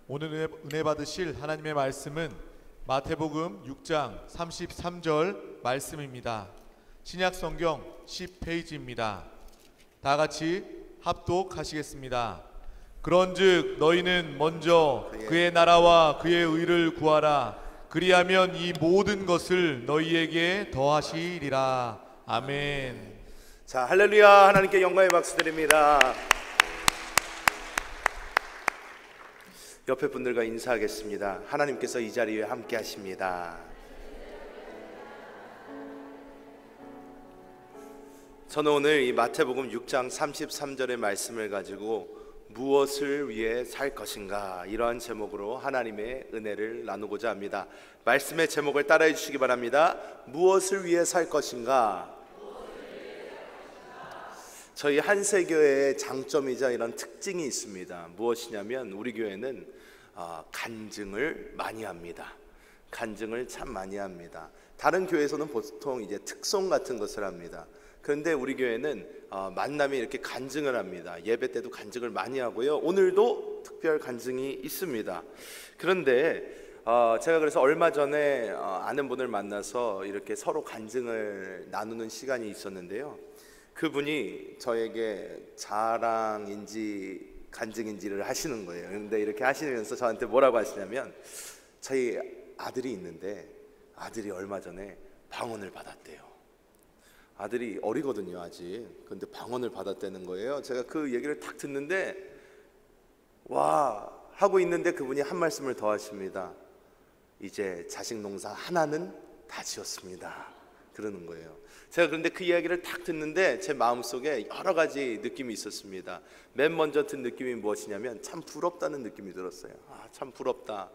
오늘 은혜 받으실 하나님의 말씀은 마태복음 6장 33절 말씀입니다. 신약성경 10페이지입니다. 다 같이 합독하시겠습니다. 그런즉 너희는 먼저 그의 나라와 그의 의를 구하라. 그리하면 이 모든 것을 너희에게 더하시리라. 아멘. 자, 할렐루야. 하나님께 영광의 박수 드립니다. 옆에 분들과 인사하겠습니다. 하나님께서 이 자리에 함께 하십니다. 저는 오늘 이 마태복음 6장 33절의 말씀을 가지고 무엇을 위해 살 것인가, 이러한 제목으로 하나님의 은혜를 나누고자 합니다. 말씀의 제목을 따라해 주시기 바랍니다. 무엇을 위해 살 것인가? 저희 한세교회의 장점이자 이런 특징이 있습니다. 무엇이냐면 우리 교회는 간증을 많이 합니다. 간증을 참 많이 합니다. 다른 교회에서는 보통 이제 특송 같은 것을 합니다. 그런데 우리 교회는 만남에 이렇게 간증을 합니다. 예배 때도 간증을 많이 하고요. 오늘도 특별 간증이 있습니다. 그런데 제가 그래서 얼마 전에 아는 분을 만나서 이렇게 서로 간증을 나누는 시간이 있었는데요. 그분이 저에게 자랑인지 간증인지를 하시는 거예요. 그런데 이렇게 하시면서 저한테 뭐라고 하시냐면, 저희 아들이 있는데 아들이 얼마 전에 방언을 받았대요. 아들이 어리거든요 아직. 근데 방언을 받았다는 거예요. 제가 그 얘기를 딱 듣는데 와 하고 있는데 그분이 한 말씀을 더 하십니다. 이제 자식 농사 하나는 다 지었습니다, 그러는 거예요. 제가 그런데 그 이야기를 딱 듣는데 제 마음속에 여러 가지 느낌이 있었습니다. 맨 먼저 든 느낌이 무엇이냐면 참 부럽다는 느낌이 들었어요. 참 부럽다.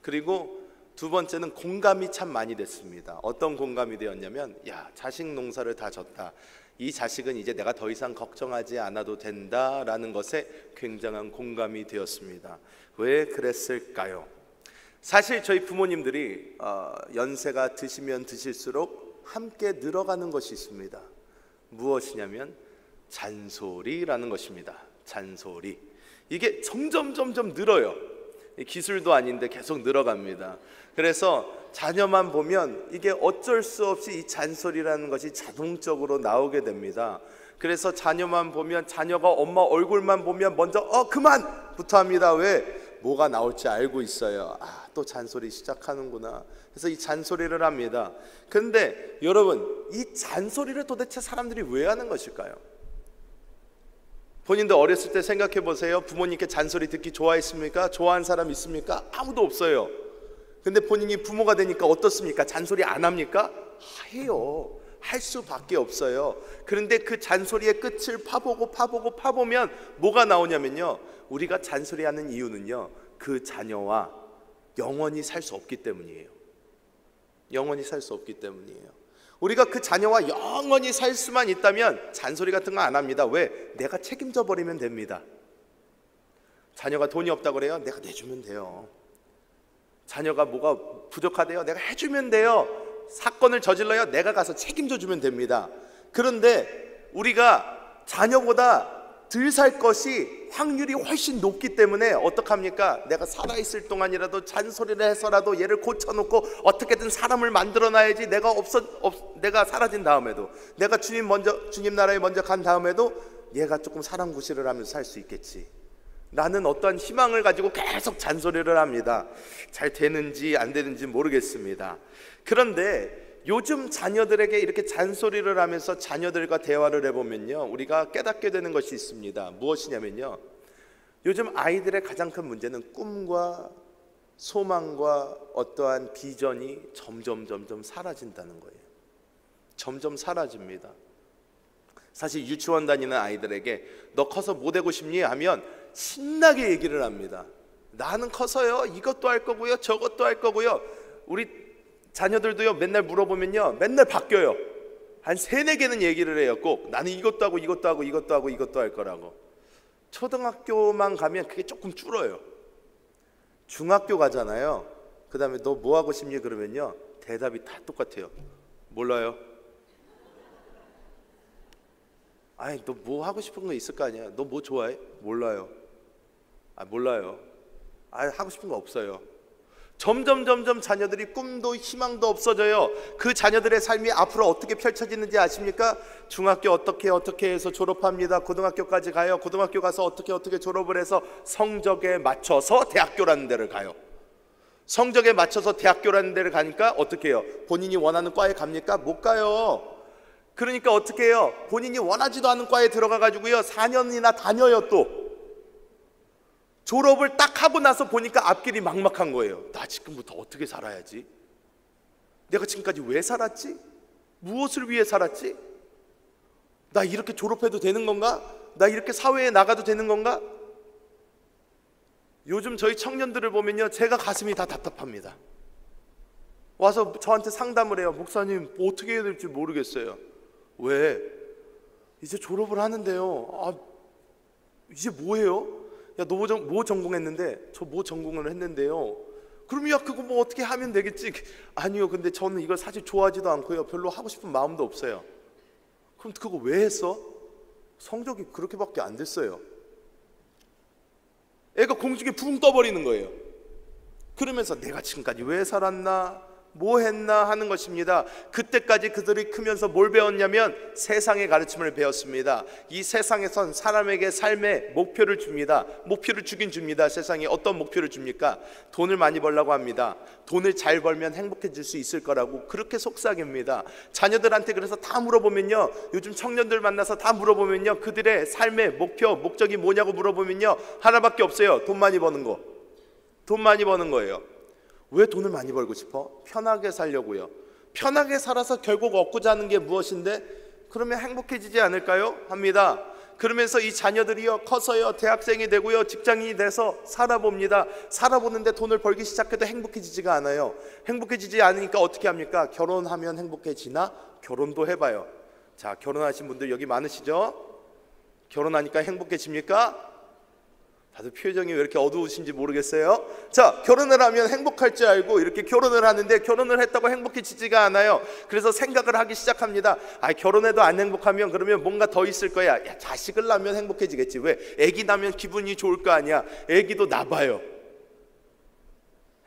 그리고 두 번째는 공감이 참 많이 됐습니다. 어떤 공감이 되었냐면, 야, 자식 농사를 다 졌다. 이 자식은 이제 내가 더 이상 걱정하지 않아도 된다라는 것에 굉장한 공감이 되었습니다. 왜 그랬을까요? 사실 저희 부모님들이 연세가 드시면 드실수록 함께 늘어가는 것이 있습니다. 무엇이냐면 잔소리라는 것입니다. 잔소리. 이게 점점 늘어요. 기술도 아닌데 계속 늘어갑니다. 그래서 자녀만 보면 이게 어쩔 수 없이 이 잔소리라는 것이 자동적으로 나오게 됩니다. 그래서 자녀만 보면, 자녀가 엄마 얼굴만 보면 먼저 그만부터 합니다. 왜? 뭐가 나올지 알고 있어요. 또 잔소리 시작하는구나. 그래서 이 잔소리를 합니다. 그런데 여러분, 이 잔소리를 도대체 사람들이 왜 하는 것일까요? 본인도 어렸을 때 생각해 보세요. 부모님께 잔소리 듣기 좋아했습니까? 좋아하는 사람 있습니까? 아무도 없어요. 근데 본인이 부모가 되니까 어떻습니까? 잔소리 안 합니까? 해요. 할 수밖에 없어요. 그런데 그 잔소리의 끝을 파보면 뭐가 나오냐면요, 우리가 잔소리하는 이유는요, 그 자녀와 영원히 살 수 없기 때문이에요. 영원히 살 수 없기 때문이에요. 우리가 그 자녀와 영원히 살 수만 있다면 잔소리 같은 거 안 합니다. 왜? 내가 책임져 버리면 됩니다. 자녀가 돈이 없다고 그래요? 내가 내주면 돼요. 자녀가 뭐가 부족하대요? 내가 해주면 돼요. 사건을 저질러요? 내가 가서 책임져 주면 됩니다. 그런데 우리가 자녀보다 덜 살 것이 확률이 훨씬 높기 때문에 어떡합니까? 내가 살아있을 동안이라도 잔소리를 해서라도 얘를 고쳐놓고 어떻게든 사람을 만들어놔야지. 내가 사라진 다음에도, 내가 주님 나라에 먼저 간 다음에도 얘가 조금 사람 구실을 하면서 살 수 있겠지 라는 어떠한 희망을 가지고 계속 잔소리를 합니다. 잘 되는지 안 되는지 모르겠습니다. 그런데 요즘 자녀들에게 이렇게 잔소리를 하면서 자녀들과 대화를 해보면요, 우리가 깨닫게 되는 것이 있습니다. 무엇이냐면요, 요즘 아이들의 가장 큰 문제는 꿈과 소망과 어떠한 비전이 점점 사라진다는 거예요. 점점 사라집니다. 사실 유치원 다니는 아이들에게 너 커서 뭐 되고 싶니? 하면 신나게 얘기를 합니다. 나는 커서요 이것도 할 거고요 저것도 할 거고요. 우리 자녀들도요, 맨날 물어보면요, 맨날 바뀌어요. 한 3-4개는 얘기를 해요. 꼭 나는 이것도 하고 이것도 하고 이것도 하고 이것도 할 거라고. 초등학교만 가면 그게 조금 줄어요. 중학교 가잖아요. 그 다음에 너 뭐 하고 싶니? 그러면요, 대답이 다 똑같아요. 몰라요. 아니, 너 뭐 하고 싶은 거 있을 거 아니야. 너 뭐 좋아해? 몰라요. 몰라요. 하고 싶은 거 없어요. 점점 자녀들이 꿈도 희망도 없어져요. 그 자녀들의 삶이 앞으로 어떻게 펼쳐지는지 아십니까? 중학교 어떻게 해서 졸업합니다. 고등학교까지 가요. 고등학교 가서 어떻게 졸업을 해서 성적에 맞춰서 대학교라는 데를 가요. 성적에 맞춰서 대학교라는 데를 가니까 어떻게 해요? 본인이 원하는 과에 갑니까? 못 가요. 그러니까 어떻게 해요? 본인이 원하지도 않은 과에 들어가 가지고요 4년이나 다녀요. 또 졸업을 딱 하고 나서 보니까 앞길이 막막한 거예요. 나 지금부터 어떻게 살아야지? 내가 지금까지 왜 살았지? 무엇을 위해 살았지? 나 이렇게 졸업해도 되는 건가? 나 이렇게 사회에 나가도 되는 건가? 요즘 저희 청년들을 보면요 제가 가슴이 다 답답합니다. 와서 저한테 상담을 해요. 목사님 어떻게 해야 될지 모르겠어요. 왜? 이제 졸업을 하는데요. 이제 뭐해요? 야, 너 뭐 전공했는데? 저 뭐 전공을 했는데요. 그럼 야 그거 뭐 어떻게 하면 되겠지? 아니요, 근데 저는 이걸 사실 좋아하지도 않고요 별로 하고 싶은 마음도 없어요. 그럼 그거 왜 했어? 성적이 그렇게밖에 안 됐어요. 애가 공중에 붕 떠버리는 거예요. 그러면서 내가 지금까지 왜 살았나? 뭐 했나 하는 것입니다. 그때까지 그들이 크면서 뭘 배웠냐면 세상의 가르침을 배웠습니다. 이 세상에선 사람에게 삶의 목표를 줍니다. 목표를 주긴 줍니다. 세상에 어떤 목표를 줍니까? 돈을 많이 벌라고 합니다. 돈을 잘 벌면 행복해질 수 있을 거라고 그렇게 속삭입니다. 자녀들한테 그래서 다 물어보면요, 요즘 청년들 만나서 다 물어보면요, 그들의 삶의 목표, 목적이 뭐냐고 물어보면요 하나밖에 없어요. 돈 많이 버는 거. 돈 많이 버는 거예요. 왜 돈을 많이 벌고 싶어? 편하게 살려고요. 편하게 살아서 결국 얻고자 하는 게 무엇인데? 그러면 행복해지지 않을까요? 합니다. 그러면서 이 자녀들이요 커서요 대학생이 되고요 직장인이 돼서 살아봅니다. 살아보는데 돈을 벌기 시작해도 행복해지지가 않아요. 행복해지지 않으니까 어떻게 합니까? 결혼하면 행복해지나? 결혼도 해봐요. 자, 결혼하신 분들 여기 많으시죠? 결혼하니까 행복해집니까? 다들 표정이 왜 이렇게 어두우신지 모르겠어요. 자, 결혼을 하면 행복할 줄 알고 이렇게 결혼을 하는데 결혼을 했다고 행복해지지가 않아요. 그래서 생각을 하기 시작합니다. 결혼해도 안 행복하면 그러면 뭔가 더 있을 거야. 야, 자식을 낳으면 행복해지겠지. 왜? 애기 낳으면 기분이 좋을 거 아니야. 애기도 낳아요.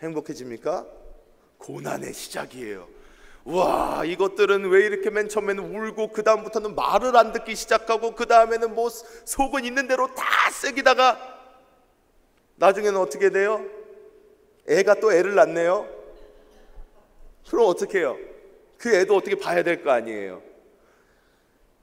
행복해집니까? 고난의 시작이에요. 와, 이것들은 왜 이렇게 맨 처음에는 울고 그 다음부터는 말을 안 듣기 시작하고 그 다음에는 뭐 속은 있는 대로 다 새기다가 나중에는 어떻게 돼요? 애가 또 애를 낳네요. 그럼 어떻게 해요? 그 애도 어떻게 봐야 될 거 아니에요.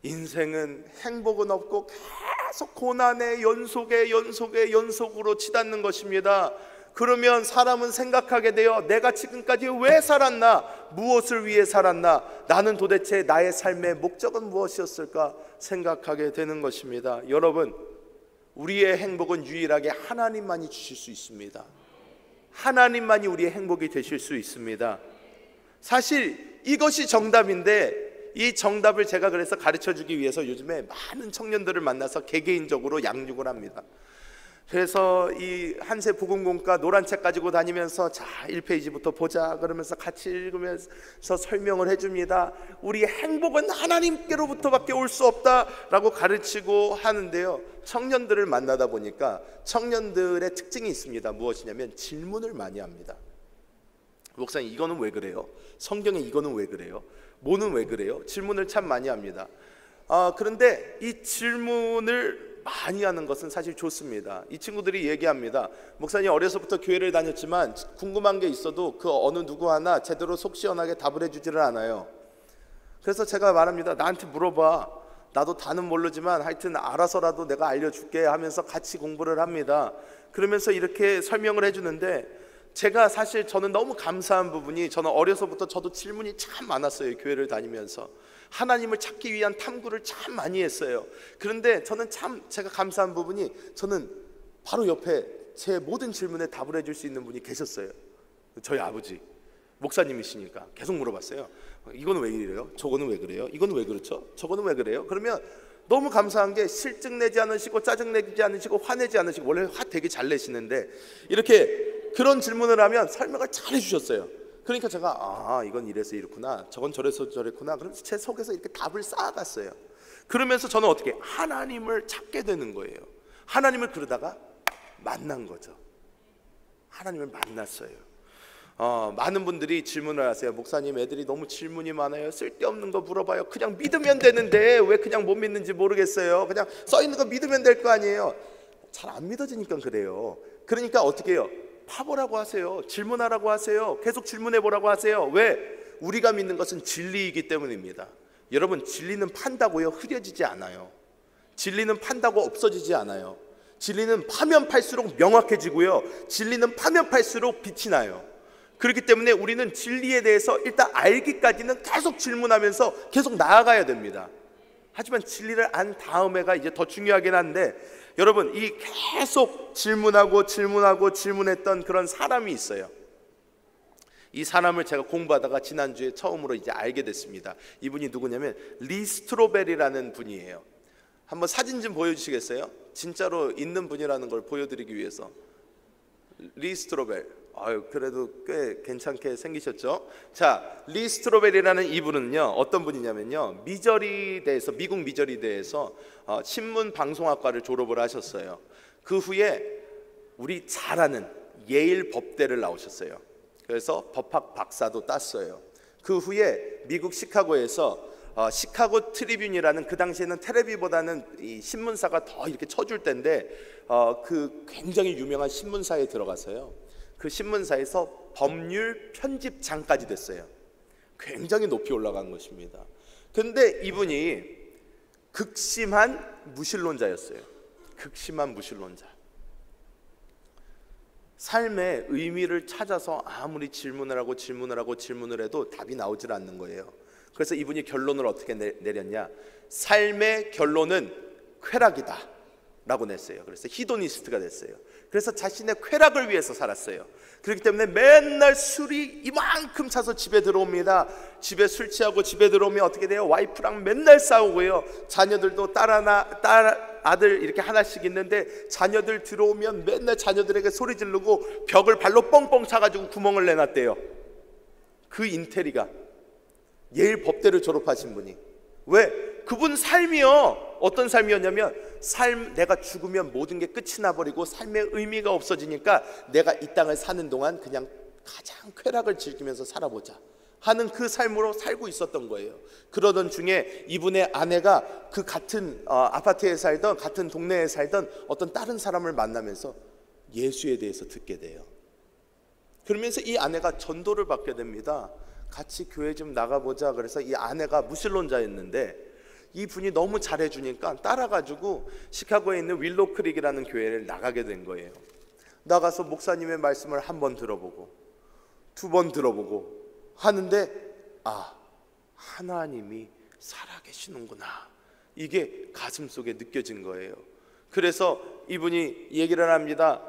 인생은 행복은 없고 계속 고난의 연속으로 치닫는 것입니다. 그러면 사람은 생각하게 돼요. 내가 지금까지 왜 살았나? 무엇을 위해 살았나? 나는 도대체 나의 삶의 목적은 무엇이었을까? 생각하게 되는 것입니다. 여러분, 우리의 행복은 유일하게 하나님만이 주실 수 있습니다. 하나님만이 우리의 행복이 되실 수 있습니다. 사실 이것이 정답인데 이 정답을 제가 그래서 가르쳐주기 위해서 요즘에 많은 청년들을 만나서 개개인적으로 양육을 합니다. 그래서 이 한세 복음공과 노란 책 가지고 다니면서 자 1페이지부터 보자 그러면서 같이 읽으면서 설명을 해줍니다. 우리의 행복은 하나님께로부터밖에 올 수 없다라고 가르치고 하는데요, 청년들을 만나다 보니까 청년들의 특징이 있습니다. 무엇이냐면 질문을 많이 합니다. 목사님 이거는 왜 그래요? 성경에 이거는 왜 그래요? 뭐는 왜 그래요? 질문을 참 많이 합니다. 그런데 이 질문을 많이 하는 것은 사실 좋습니다. 이 친구들이 얘기합니다. 목사님 어려서부터 교회를 다녔지만 궁금한 게 있어도 그 어느 누구 하나 제대로 속 시원하게 답을 해주지를 않아요. 그래서 제가 말합니다. 나한테 물어봐. 나도 다는 모르지만 하여튼 알아서라도 내가 알려줄게 하면서 같이 공부를 합니다. 그러면서 이렇게 설명을 해주는데 제가 사실 저는 너무 감사한 부분이, 저는 어려서부터 저도 질문이 참 많았어요. 교회를 다니면서 하나님을 찾기 위한 탐구를 참 많이 했어요. 그런데 저는 참 제가 감사한 부분이, 저는 바로 옆에 제 모든 질문에 답을 해줄 수 있는 분이 계셨어요. 저희 아버지 목사님이시니까 계속 물어봤어요. 이거는 왜 이래요? 저거는 왜 그래요? 이거는 왜 그렇죠? 저거는 왜 그래요? 그러면 너무 감사한 게 실증내지 않으시고 짜증내지 않으시고 화내지 않으시고, 원래 화 되게 잘 내시는데 이렇게 그런 질문을 하면 설명을 잘 해주셨어요. 그러니까 제가 이건 이래서 이렇구나, 저건 저래서 저랬구나, 그러면서 제 속에서 이렇게 답을 쌓아갔어요. 그러면서 저는 어떻게 하나님을 찾게 되는 거예요. 하나님을 그러다가 만난 거죠. 하나님을 만났어요. 많은 분들이 질문을 하세요. 목사님, 애들이 너무 질문이 많아요. 쓸데없는 거 물어봐요. 그냥 믿으면 되는데 왜 그냥 못 믿는지 모르겠어요. 그냥 써 있는 거 믿으면 될 거 아니에요. 잘 안 믿어지니까 그래요. 그러니까 어떻게 해요? 파보라고 하세요. 질문하라고 하세요. 계속 질문해 보라고 하세요. 왜? 우리가 믿는 것은 진리이기 때문입니다. 여러분, 진리는 판다고요 흐려지지 않아요. 진리는 판다고 없어지지 않아요. 진리는 파면 팔수록 명확해지고요, 진리는 파면 팔수록 빛이 나요. 그렇기 때문에 우리는 진리에 대해서 일단 알기까지는 계속 질문하면서 계속 나아가야 됩니다. 하지만 진리를 안 다음에가 이제 더 중요하긴 한데, 여러분, 이 계속 질문하고 질문했던 그런 사람이 있어요. 이 사람을 제가 공부하다가 지난주에 처음으로 이제 알게 됐습니다. 이분이 누구냐면 리스트로벨이라는 분이에요. 한번 사진 좀 보여주시겠어요? 진짜로 있는 분이라는 걸 보여드리기 위해서. 리스트로벨, 그래도 꽤 괜찮게 생기셨죠? 자, 리스트로벨이라는 이분은요, 어떤 분이냐면요, 미저리대에서, 미국 미저리대에서 신문 방송학과를 졸업을 하셨어요. 그 후에 우리 잘 아는 예일 법대를 나오셨어요. 그래서 법학 박사도 땄어요. 그 후에 미국 시카고에서 시카고 트리뷴이라는, 그 당시에는 텔레비보다는 이 신문사가 더 이렇게 쳐줄 때인데, 그 굉장히 유명한 신문사에 들어가서요, 그 신문사에서 법률 편집장까지 됐어요. 굉장히 높이 올라간 것입니다. 근데 이분이 극심한 무신론자였어요. 극심한 무신론자. 삶의 의미를 찾아서 아무리 질문을 해도 답이 나오질 않는 거예요. 그래서 이분이 결론을 어떻게 내렸냐? 삶의 결론은 쾌락이다 라고 냈어요. 그래서 히도니스트가 됐어요. 그래서 자신의 쾌락을 위해서 살았어요. 그렇기 때문에 맨날 술이 이만큼 차서 집에 들어옵니다. 집에 술 취하고 집에 들어오면 어떻게 돼요? 와이프랑 맨날 싸우고요, 자녀들도 아들 이렇게 하나씩 있는데, 자녀들 들어오면 맨날 자녀들에게 소리 지르고 벽을 발로 뻥뻥 차가지고 구멍을 내놨대요. 그 인테리가 예일 법대를 졸업하신 분이. 왜? 그분 삶이요, 어떤 삶이었냐면, 내가 죽으면 모든 게 끝이 나버리고 삶의 의미가 없어지니까 내가 이 땅을 사는 동안 그냥 가장 쾌락을 즐기면서 살아보자 하는 그 삶으로 살고 있었던 거예요. 그러던 중에 이분의 아내가 그 같은 아파트에 살던, 같은 동네에 살던 어떤 다른 사람을 만나면서 예수에 대해서 듣게 돼요. 그러면서 이 아내가 전도를 받게 됩니다. 같이 교회 좀 나가보자. 그래서 이 아내가 무신론자였는데 이 분이 너무 잘해주니까 따라가지고 시카고에 있는 윌로우 크릭이라는 교회를 나가게 된 거예요. 나가서 목사님의 말씀을 한 번 들어보고, 두 번 들어보고 하는데, 하나님이 살아계시는구나, 이게 가슴속에 느껴진 거예요. 그래서 이분이 얘기를 합니다.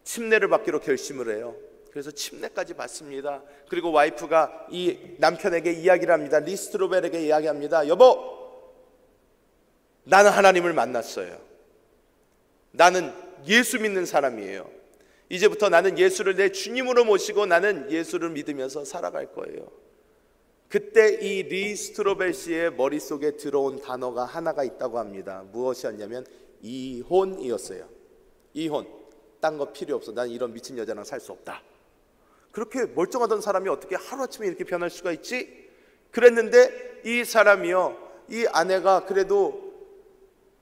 침례를 받기로 결심을 해요. 그래서 침례까지 받습니다. 그리고 와이프가 이 남편에게 이야기를 합니다. 리스트로벨에게 이야기합니다. 여보, 나는 하나님을 만났어요. 나는 예수 믿는 사람이에요. 이제부터 나는 예수를 내 주님으로 모시고 나는 예수를 믿으면서 살아갈 거예요. 그때 이 리스트로벨 씨의 머릿속에 들어온 단어가 하나가 있다고 합니다. 무엇이었냐면 이혼이었어요. 이혼. 딴 거 필요 없어. 난 이런 미친 여자랑 살 수 없다. 그렇게 멀쩡하던 사람이 어떻게 하루아침에 이렇게 변할 수가 있지? 그랬는데 이 사람이요, 이 아내가 그래도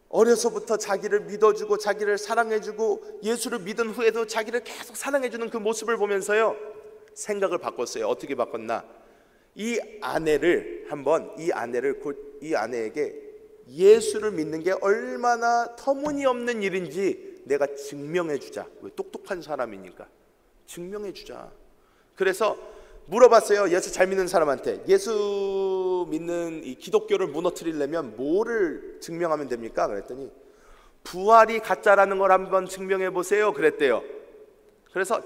어려서부터 자기를 믿어주고 자기를 사랑해주고 예수를 믿은 후에도 자기를 계속 사랑해주는 그 모습을 보면서요, 생각을 바꿨어요. 어떻게 바꿨나? 이 아내에게 예수를 믿는 게 얼마나 터무니없는 일인지 내가 증명해주자. 왜? 똑똑한 사람이니까 증명해주자. 그래서 물어봤어요. 예수 잘 믿는 사람한테, 예수 믿는 이 기독교를 무너뜨리려면 뭐를 증명하면 됩니까? 그랬더니 부활이 가짜라는 걸 한번 증명해 보세요 그랬대요. 그래서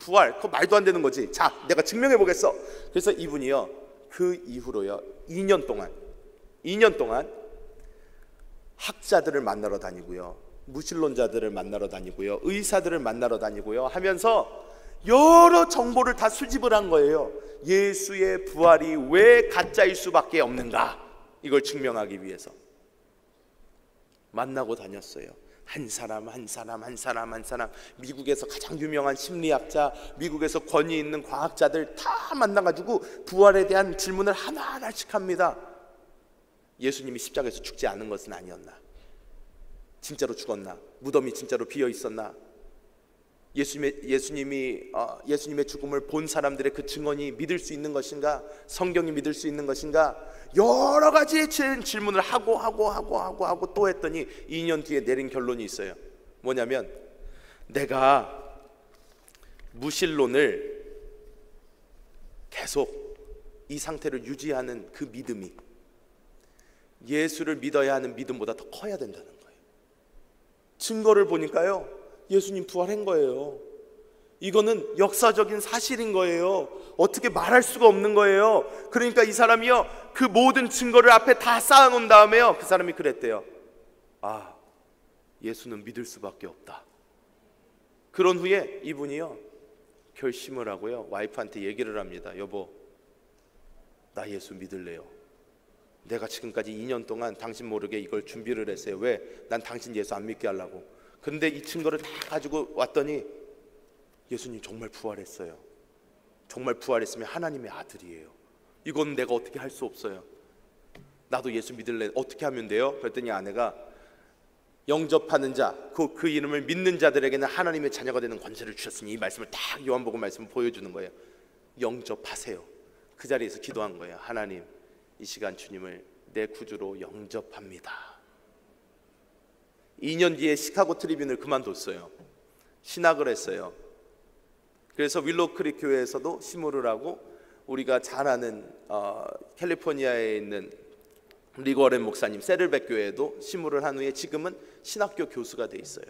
부활, 그거 말도 안 되는 거지. 자, 내가 증명해 보겠어. 그래서 이분이요, 그 이후로요 2년 동안 학자들을 만나러 다니고요, 무신론자들을 만나러 다니고요, 의사들을 만나러 다니고요 하면서 여러 정보를 다 수집을 한 거예요. 예수의 부활이 왜 가짜일 수밖에 없는가, 이걸 증명하기 위해서 만나고 다녔어요. 한 사람 미국에서 가장 유명한 심리학자, 미국에서 권위 있는 과학자들 다 만나가지고 부활에 대한 질문을 하나하나씩 합니다. 예수님이 십자가에서 죽지 않은 것은 아니었나? 진짜로 죽었나? 무덤이 진짜로 비어 있었나? 예수님의 죽음을 본 사람들의 그 증언이 믿을 수 있는 것인가? 성경이 믿을 수 있는 것인가? 여러 가지 질문을 하고 또 했더니 2년 뒤에 내린 결론이 있어요. 뭐냐면, 내가 무신론을 계속 이 상태를 유지하는 그 믿음이 예수를 믿어야 하는 믿음보다 더 커야 된다는 거예요. 증거를 보니까요, 예수님 부활한 거예요. 이거는 역사적인 사실인 거예요. 어떻게 말할 수가 없는 거예요. 그러니까 이 사람이요, 그 모든 증거를 앞에 다 쌓아놓은 다음에요, 그 사람이 그랬대요. 아, 예수는 믿을 수밖에 없다. 그런 후에 이분이요, 결심을 하고요, 와이프한테 얘기를 합니다. 여보, 나 예수 믿을래요. 내가 지금까지 2년 동안 당신 모르게 이걸 준비를 했어요. 왜? 난 당신 예수 안 믿게 하려고. 그런데 이 증거를 다 가지고 왔더니 예수님 정말 부활했어요. 정말 부활했으면 하나님의 아들이에요. 이건 내가 어떻게 할 수 없어요. 나도 예수 믿을래. 어떻게 하면 돼요? 그랬더니 아내가, 영접하는 자, 그 이름을 믿는 자들에게는 하나님의 자녀가 되는 권세를 주셨으니, 이 말씀을 딱 요한복음 말씀을 보여주는 거예요. 영접하세요. 그 자리에서 기도한 거예요. 하나님, 이 시간 주님을 내 구주로 영접합니다. 2년 뒤에 시카고 트리뷴을 그만뒀어요. 신학을 했어요. 그래서 윌로우 크릭 교회에서도 시무를 하고, 우리가 잘 아는 캘리포니아에 있는 리거렌 목사님 세를백 교회에도 시무를 한 후에 지금은 신학교 교수가 돼 있어요,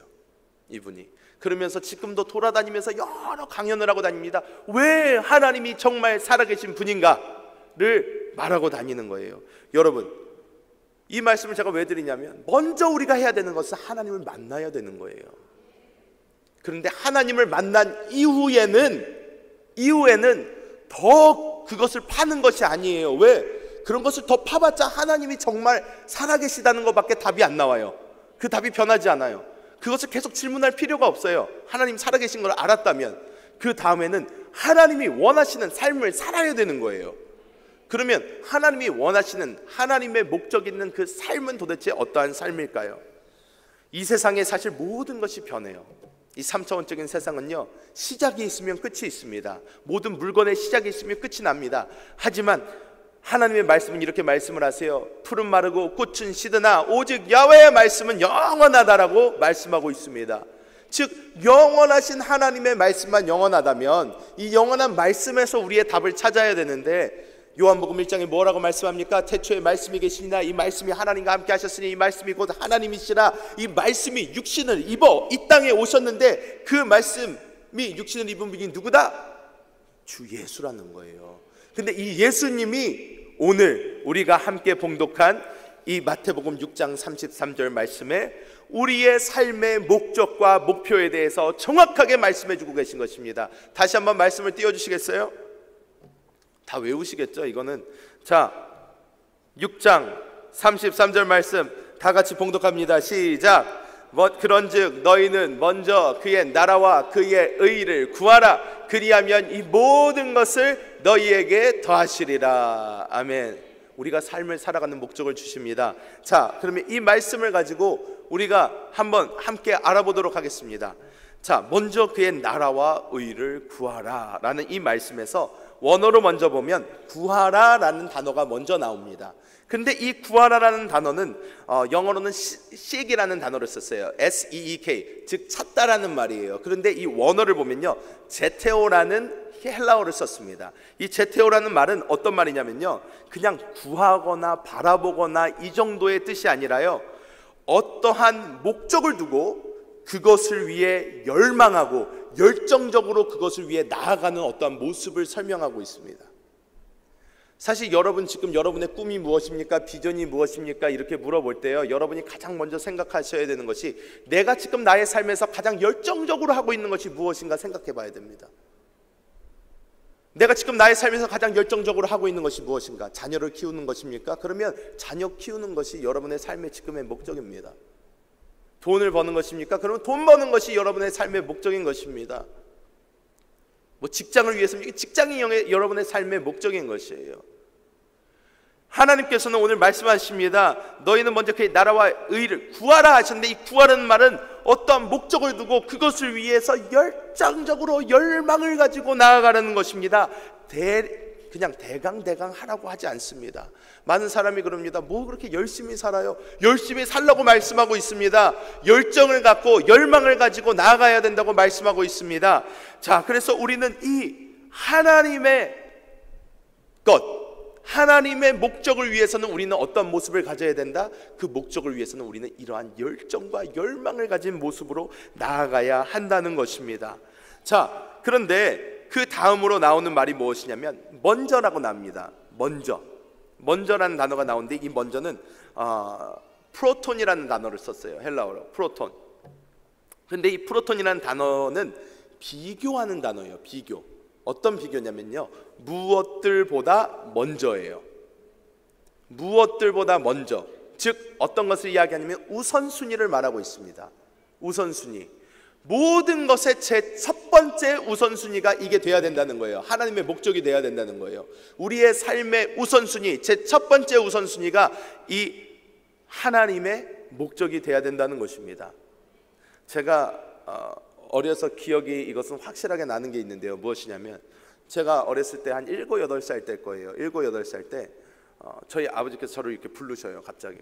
이분이. 그러면서 지금도 돌아다니면서 여러 강연을 하고 다닙니다. 왜 하나님이 정말 살아계신 분인가를 말하고 다니는 거예요. 여러분, 이 말씀을 제가 왜 드리냐면, 먼저 우리가 해야 되는 것은 하나님을 만나야 되는 거예요. 그런데 하나님을 만난 이후에는 더 그것을 파는 것이 아니에요. 왜? 그런 것을 더 파봤자 하나님이 정말 살아계시다는 것밖에 답이 안 나와요. 그 답이 변하지 않아요. 그것을 계속 질문할 필요가 없어요. 하나님 살아계신 걸 알았다면 그 다음에는 하나님이 원하시는 삶을 살아야 되는 거예요. 그러면 하나님이 원하시는, 하나님의 목적 있는 그 삶은 도대체 어떠한 삶일까요? 이 세상에 사실 모든 것이 변해요. 이 3차원적인 세상은요, 시작이 있으면 끝이 있습니다. 모든 물건의 시작이 있으면 끝이 납니다. 하지만 하나님의 말씀은 이렇게 말씀을 하세요. 풀은 마르고 꽃은 시드나 오직 야훼의 말씀은 영원하다라고 말씀하고 있습니다. 즉 영원하신 하나님의 말씀만 영원하다면 이 영원한 말씀에서 우리의 답을 찾아야 되는데, 요한복음 1장에 뭐라고 말씀합니까? 태초에 말씀이 계시니라, 이 말씀이 하나님과 함께 하셨으니 이 말씀이 곧 하나님이시라. 이 말씀이 육신을 입어 이 땅에 오셨는데, 그 말씀이 육신을 입은 분이 누구다? 주 예수라는 거예요. 근데 이 예수님이 오늘 우리가 함께 봉독한 이 마태복음 6장 33절 말씀에 우리의 삶의 목적과 목표에 대해서 정확하게 말씀해 주고 계신 것입니다. 다시 한번 말씀을 띄워주시겠어요? 다 외우시겠죠? 이거는. 자, 6장 33절 말씀 다 같이 봉독합니다. 시작. 그런즉 너희는 먼저 그의 나라와 그의 의를 구하라. 그리하면 이 모든 것을 너희에게 더하시리라. 아멘. 우리가 삶을 살아가는 목적을 주십니다. 자, 그러면 이 말씀을 가지고 우리가 한번 함께 알아보도록 하겠습니다. 자, 먼저 그의 나라와 의를 구하라 라는 이 말씀에서 원어로 먼저 보면 구하라 라는 단어가 먼저 나옵니다. 근데 이 구하라라는 단어는 영어로는 seek이라는 단어를 썼어요. S-E-E-K, 즉 찾다라는 말이에요. 그런데 이 원어를 보면요, 제테오라는 헬라어를 썼습니다. 이 제테오라는 말은 어떤 말이냐면요, 그냥 구하거나 바라보거나 이 정도의 뜻이 아니라요, 어떠한 목적을 두고 그것을 위해 열망하고 열정적으로 그것을 위해 나아가는 어떠한 모습을 설명하고 있습니다. 사실 여러분 지금 여러분의 꿈이 무엇입니까? 비전이 무엇입니까? 이렇게 물어볼 때요, 여러분이 가장 먼저 생각하셔야 되는 것이 내가 지금 나의 삶에서 가장 열정적으로 하고 있는 것이 무엇인가 생각해 봐야 됩니다. 내가 지금 나의 삶에서 가장 열정적으로 하고 있는 것이 무엇인가? 자녀를 키우는 것입니까? 그러면 자녀 키우는 것이 여러분의 삶의 지금의 목적입니다. 돈을 버는 것입니까? 그러면 돈 버는 것이 여러분의 삶의 목적인 것입니다. 뭐 직장을 위해서입니까? 직장이 여러분의 삶의 목적인 것이에요. 하나님께서는 오늘 말씀하십니다. 너희는 먼저 그의 나라와 의를 구하라 하셨는데, 이 구하라는 말은 어떠한 목적을 두고 그것을 위해서 열정적으로 열망을 가지고 나아가라는 것입니다. 그냥 대강 하라고 하지 않습니다. 많은 사람이 그럽니다. 뭐 그렇게 열심히 살아요? 열심히 살라고 말씀하고 있습니다. 열정을 갖고 열망을 가지고 나아가야 된다고 말씀하고 있습니다. 자, 그래서 우리는 이 하나님의 하나님의 목적을 위해서는 우리는 어떤 모습을 가져야 된다? 그 목적을 위해서는 우리는 이러한 열정과 열망을 가진 모습으로 나아가야 한다는 것입니다. 자, 그런데 그 다음으로 나오는 말이 무엇이냐면 먼저라고 나옵니다. 먼저라는 단어가 나오는데, 이 먼저는 프로톤이라는 단어를 썼어요. 헬라어로 프로톤. 그런데 이 프로톤이라는 단어는 비교하는 단어예요. 비교. 어떤 비교냐면요, 무엇들보다 먼저예요. 무엇들보다 먼저, 즉 어떤 것을 이야기하냐면 우선순위를 말하고 있습니다. 우선순위. 모든 것의 제 첫 번째 우선순위가 이게 돼야 된다는 거예요. 하나님의 목적이 돼야 된다는 거예요. 우리의 삶의 우선순위, 제 첫 번째 우선순위가 이 하나님의 목적이 돼야 된다는 것입니다. 제가 어려서 기억이 이것은 확실하게 나는 게 있는데요. 무엇이냐면, 제가 어렸을 때 한 7, 8살 때 거예요. 7, 8살 때 저희 아버지께서 저를 이렇게 부르셔요. 갑자기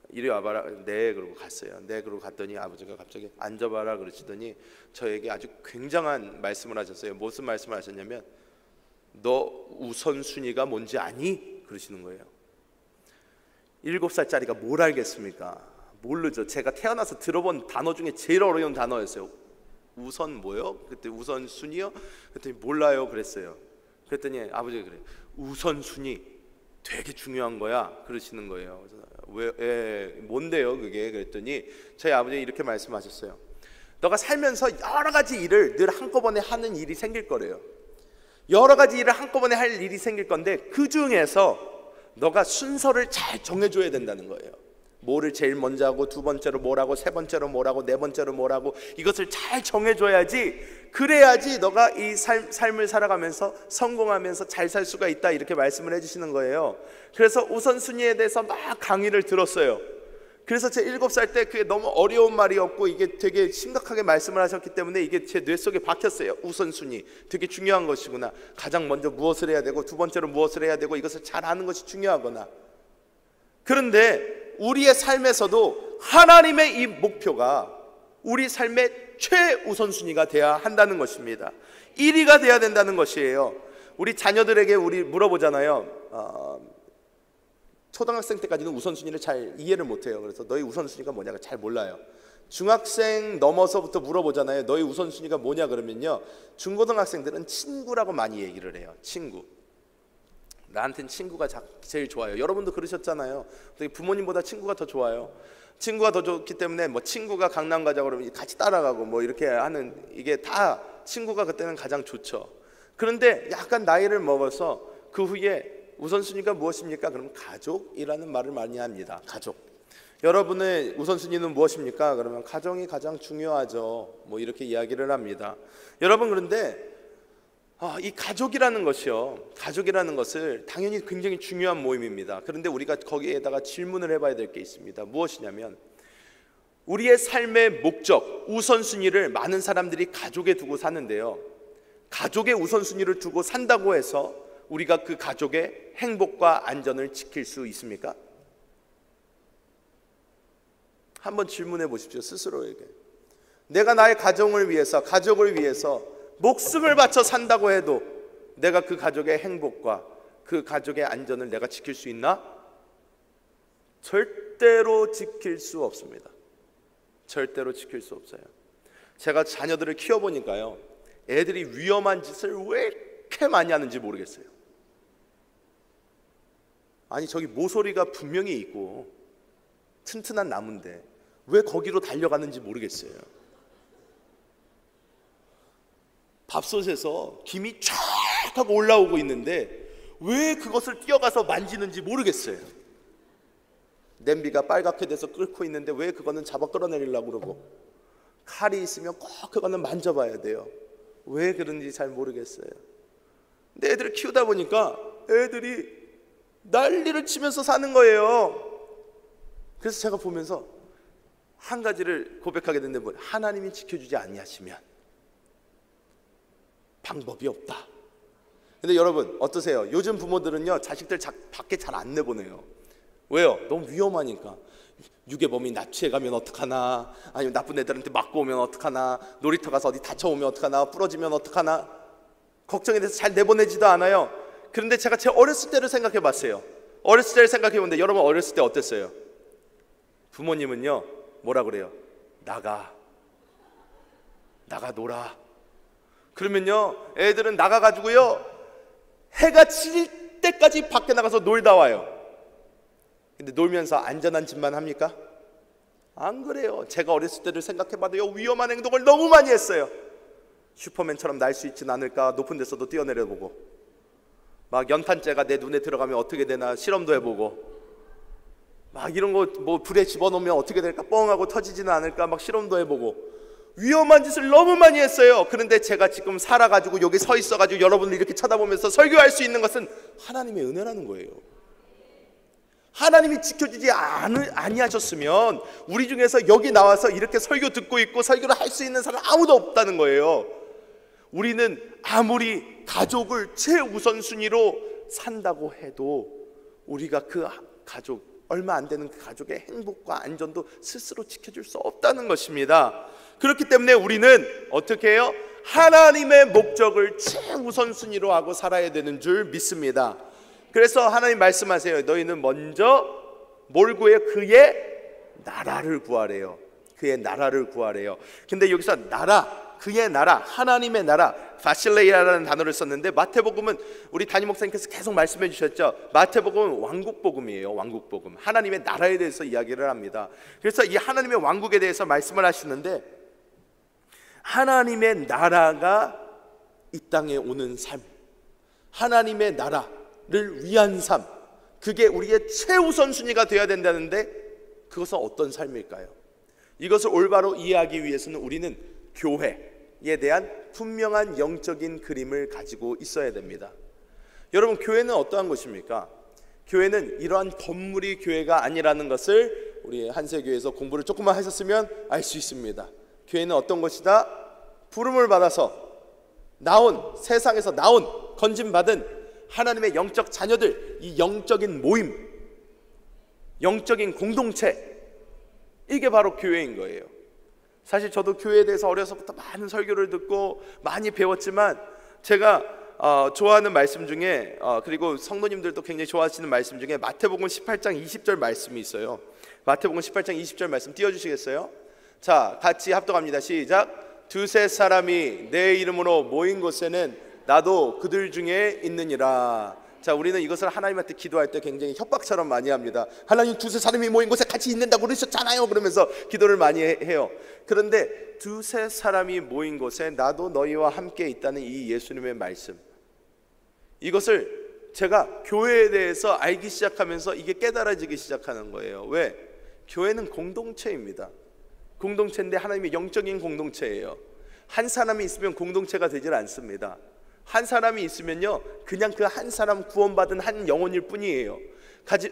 이리 와봐라. 네, 그러고 갔어요. 네, 그러고 갔더니 아버지가 갑자기 앉아봐라 그러시더니 저에게 아주 굉장한 말씀을 하셨어요. 무슨 말씀을 하셨냐면, 너 우선순위가 뭔지 아니? 그러시는 거예요. 7살짜리가 뭘 알겠습니까? 모르죠. 제가 태어나서 들어본 단어 중에 제일 어려운 단어였어요. 우선 뭐요? 그때 우선순위요? 그랬더니 몰라요 그랬어요. 그랬더니 아버지가 그래요. 우선순위 되게 중요한 거야 그러시는 거예요. 왜 뭔데요 그게? 그랬더니 저희 아버지가 이렇게 말씀하셨어요. 너가 살면서 여러 가지 일을 늘 한꺼번에 하는 일이 생길 거래요. 여러 가지 일을 한꺼번에 할 일이 생길 건데, 그 중에서 너가 순서를 잘 정해줘야 된다는 거예요. 뭐를 제일 먼저 하고, 두 번째로 뭘 하고, 세 번째로 뭘 하고, 네 번째로 뭘 하고, 이것을 잘 정해줘야지, 그래야지 너가 이 삶을 살아가면서 성공하면서 잘 살 수가 있다, 이렇게 말씀을 해주시는 거예요. 그래서 우선순위에 대해서 막 강의를 들었어요. 그래서 제 7살 때 그게 너무 어려운 말이었고 이게 되게 심각하게 말씀을 하셨기 때문에 이게 제 뇌 속에 박혔어요. 우선순위 되게 중요한 것이구나. 가장 먼저 무엇을 해야 되고, 두 번째로 무엇을 해야 되고, 이것을 잘 아는 것이 중요하구나. 그런데 우리의 삶에서도 하나님의 이 목표가 우리 삶의 최우선순위가 돼야 한다는 것입니다. 1위가 돼야 된다는 것이에요. 우리 자녀들에게 우리 물어보잖아요. 초등학생 때까지는 우선순위를 잘 이해를 못해요. 그래서 너희 우선순위가 뭐냐고 잘 몰라요. 중학생 넘어서부터 물어보잖아요. 너희 우선순위가 뭐냐 그러면요, 중고등학생들은 친구라고 많이 얘기를 해요. 친구. 나한테는 친구가 제일 좋아요. 여러분도 그러셨잖아요. 부모님보다 친구가 더 좋아요. 친구가 더 좋기 때문에 뭐 친구가 강남 가자고 그러면 같이 따라가고 뭐 이렇게 하는, 이게 다 친구가 그때는 가장 좋죠. 그런데 약간 나이를 먹어서 그 후에 우선순위가 무엇입니까? 그러면 가족이라는 말을 많이 합니다. 가족. 여러분의 우선순위는 무엇입니까? 그러면 가정이 가장 중요하죠. 뭐 이렇게 이야기를 합니다. 여러분, 그런데 이 가족이라는 것이요, 가족이라는 것을 당연히 굉장히 중요한 모임입니다. 그런데 우리가 거기에다가 질문을 해봐야 될 게 있습니다. 무엇이냐면, 우리의 삶의 목적, 우선순위를 많은 사람들이 가족에 두고 사는데요, 가족의 우선순위를 두고 산다고 해서 우리가 그 가족의 행복과 안전을 지킬 수 있습니까? 한번 질문해 보십시오. 스스로에게. 내가 나의 가정을 위해서, 가족을 위해서 목숨을 바쳐 산다고 해도 내가 그 가족의 행복과 그 가족의 안전을 내가 지킬 수 있나? 절대로 지킬 수 없습니다. 절대로 지킬 수 없어요. 제가 자녀들을 키워보니까요, 애들이 위험한 짓을 왜 이렇게 많이 하는지 모르겠어요. 아니, 저기 모서리가 분명히 있고 튼튼한 나무인데 왜 거기로 달려가는지 모르겠어요. 밥솥에서 김이 쫙 하고 올라오고 있는데 왜 그것을 뛰어가서 만지는지 모르겠어요. 냄비가 빨갛게 돼서 끓고 있는데 왜 그거는 잡아 끌어내리려고 그러고, 칼이 있으면 꼭 그거는 만져봐야 돼요. 왜 그런지 잘 모르겠어요. 근데 애들을 키우다 보니까 애들이 난리를 치면서 사는 거예요. 그래서 제가 보면서 한 가지를 고백하게 됐는데, 뭐 하나님이 지켜주지 아니하시면 방법이 없다. 근데 여러분 어떠세요? 요즘 부모들은요, 자식들 밖에 잘 안 내보내요. 왜요? 너무 위험하니까. 유괴범이 납치해 가면 어떡하나, 아니면 나쁜 애들한테 맞고 오면 어떡하나, 놀이터 가서 어디 다쳐오면 어떡하나, 부러지면 어떡하나, 걱정이 돼서 잘 내보내지도 않아요. 그런데 제가 제 어렸을 때를 생각해 봤어요. 어렸을 때를 생각해 보는데, 여러분 어렸을 때 어땠어요? 부모님은요 뭐라 그래요? 나가 놀아. 그러면요 애들은 나가가지고요 해가 질 때까지 밖에 나가서 놀다 와요. 근데 놀면서 안전한 짓만 합니까? 안 그래요. 제가 어렸을 때를 생각해봐도요, 위험한 행동을 너무 많이 했어요. 슈퍼맨처럼 날 수 있진 않을까, 높은 데서도 뛰어내려보고, 막 연탄재가 내 눈에 들어가면 어떻게 되나 실험도 해보고, 막 이런 거 뭐 불에 집어넣으면 어떻게 될까, 뻥 하고 터지지는 않을까 막 실험도 해보고, 위험한 짓을 너무 많이 했어요. 그런데 제가 지금 살아가지고 여기 서 있어가지고 여러분들 이렇게 쳐다보면서 설교할 수 있는 것은 하나님의 은혜라는 거예요. 하나님이 지켜주지 아니하셨으면 우리 중에서 여기 나와서 이렇게 설교 듣고 있고 설교를 할 수 있는 사람 아무도 없다는 거예요. 우리는 아무리 가족을 최우선순위로 산다고 해도 우리가 그 가족, 얼마 안 되는 그 가족의 행복과 안전도 스스로 지켜줄 수 없다는 것입니다. 그렇기 때문에 우리는 어떻게 해요? 하나님의 목적을 최우선순위로 하고 살아야 되는 줄 믿습니다. 그래서 하나님 말씀하세요. 너희는 먼저 뭘 구해요? 그의 나라를 구하래요. 그의 나라를 구하래요. 근데 여기서 나라, 그의 나라, 하나님의 나라, 바실레이라는 단어를 썼는데, 마태복음은 우리 담임 목사님께서 계속 말씀해 주셨죠. 마태복음은 왕국복음이에요. 왕국복음. 하나님의 나라에 대해서 이야기를 합니다. 그래서 이 하나님의 왕국에 대해서 말씀을 하시는데, 하나님의 나라가 이 땅에 오는 삶, 하나님의 나라를 위한 삶, 그게 우리의 최우선 순위가 되어야 된다는데, 그것은 어떤 삶일까요? 이것을 올바로 이해하기 위해서는 우리는 교회에 대한 분명한 영적인 그림을 가지고 있어야 됩니다. 여러분, 교회는 어떠한 것입니까? 교회는 이러한 건물이 교회가 아니라는 것을 우리 한세교회에서 공부를 조금만 하셨으면 알 수 있습니다. 교회는 어떤 것이다? 부름을 받아서 나온, 세상에서 나온, 건진받은 하나님의 영적 자녀들, 이 영적인 모임, 영적인 공동체, 이게 바로 교회인 거예요. 사실 저도 교회에 대해서 어려서부터 많은 설교를 듣고 많이 배웠지만, 제가 좋아하는 말씀 중에, 그리고 성도님들도 굉장히 좋아하시는 말씀 중에 마태복음 18장 20절 말씀이 있어요. 마태복음 18장 20절 말씀 띄워주시겠어요? 자, 같이 합독합니다. 시작. 두세 사람이 내 이름으로 모인 곳에는 나도 그들 중에 있느니라. 자, 우리는 이것을 하나님한테 기도할 때 굉장히 협박처럼 많이 합니다. 하나님, 두세 사람이 모인 곳에 같이 있는다고 그러셨잖아요. 그러면서 기도를 많이 해요. 그런데 두세 사람이 모인 곳에 나도 너희와 함께 있다는 이 예수님의 말씀, 이것을 제가 교회에 대해서 알기 시작하면서 이게 깨달아지기 시작하는 거예요. 왜? 교회는 공동체입니다. 공동체인데 하나님의 영적인 공동체예요. 한 사람이 있으면 공동체가 되질 않습니다. 한 사람이 있으면요, 그냥 그 한 사람 구원받은 한 영혼일 뿐이에요.